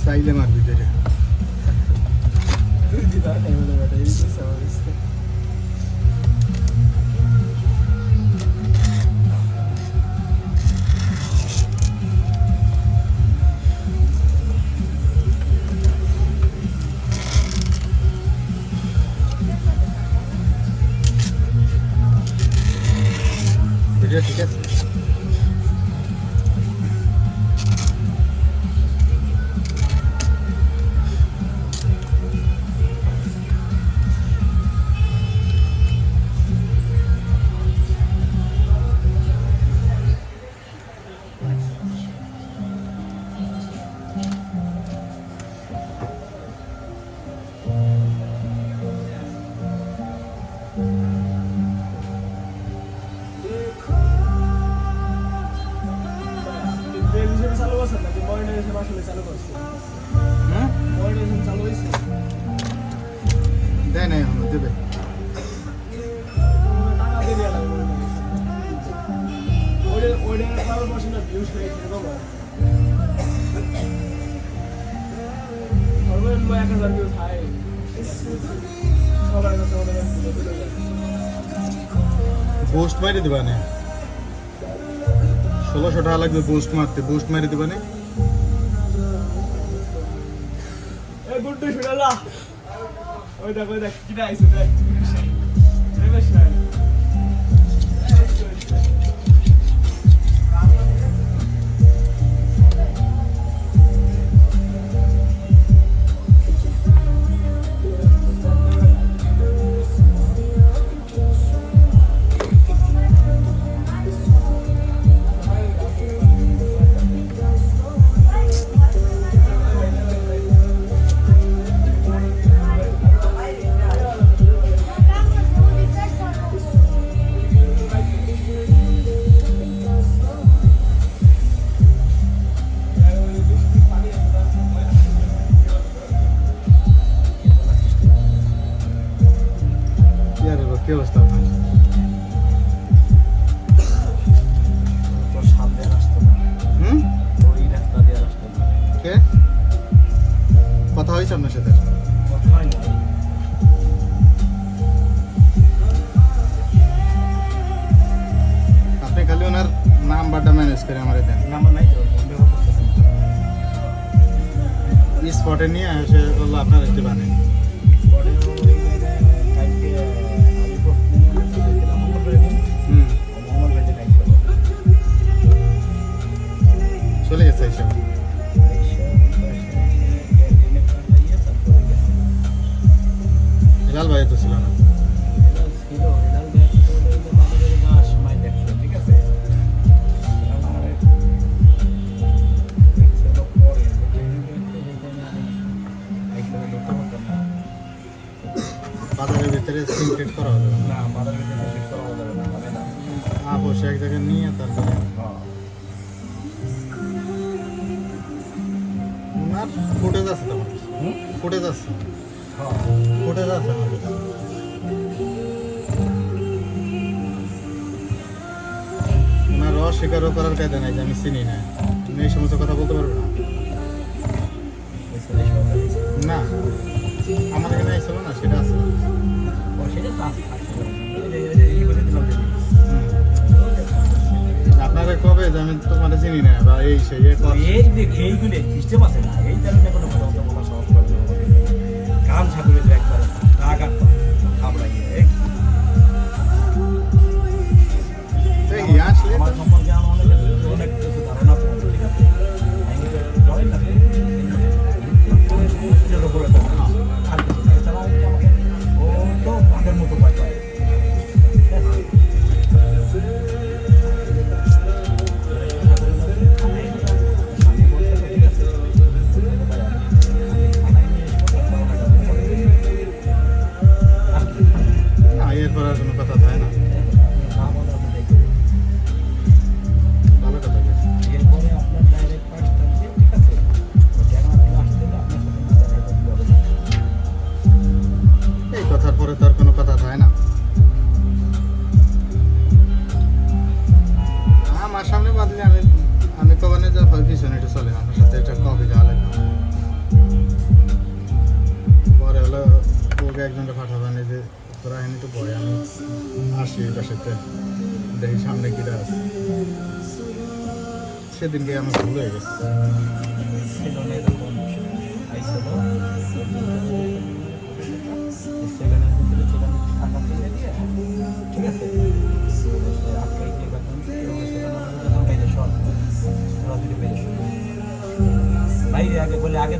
চাইলে মার ভিতরে ভিডিও ঠিক আছে। দেয় নাই এখন দেবে পোস্ট মারি দিবা না 1600 টাকা লাগবে পোস্ট মারতে পোস্ট মারি দিবা না গুড ডে শুনালা ওই দেখ কিটা আইছে দেখ এই বেশ না কি অবস্থা আপনার তোর সামনে আসতো না তোর এই রাস্তা দিয়ে আসতো না কে কথা হয়েছে আপনার সাথে কথা হয় না আপনি খালি ওনার নাম্বারটা ম্যানেজ করে আমার দেন নাম্বার নাই তো ফোন ব্যবহার করতেছেন স্পটে নিয়ে এসে বললো আপনার একটু বানেন পরে ওই কালকে আমি প্রথম মঙ্গল করে দিন মঙ্গল বেজে নাই চলে গেছে হিসাব হিলাল ভাই তো ছিল না বাজারের ভিতরে সিনক্রেট করা হবে না বাজারের ভিতরে ঠিক করা যাবে না হবে না বসে এক জায়গায় নিয়ে তারপরে ওনার ফুটেজ আছে তোমার ফুটেজ আছে ফুটেজ আছে আমার কাছে। ওনার অস্বীকারও করার কায়দা নাই যে আমি চিনি না তুমি এই সমস্ত কথা বলতে পারবে না না আমার এখানে আইছিল না সেটা আছে আপনারা কবে যে আমি তোমার চিনি না বা এই সেই এইগুলো সিস্টেম আছে না এই কারণে কোনো কথা বলা সহজ করে কাম ছাগলে তো একবার রাগ আর খাবড়াইয়ে আসলে আমার সম্পর্কে আমার অনেক কিছু ধারণা ঠিক আছে জয়েন না বলে দেবো আর কিছু না এছাড়া আমাকে ও তো আগের মতো পাই বাদ নিয়ে আমি কবানে যা হয় পিছনে একটু চলে আমার সাথে একটা কফি খাওয়া লাগবে পরে হলো ওকে একজনকে পাঠাবানে যে তোরা এনে একটু পরে আমি আসি এই পাশেতে দেখি সামনে কিরা আছে সেদিনকে আমার ভুল হয়ে গেছে সেখানে এরকম আইসলো সেখানের ভিতরে সেখানে ঠান্ডা ফেলে দিয়ে ঠিক আছে আটকাই দিয়ে বাইরে শর্ট বাইরে আগে বলে আগে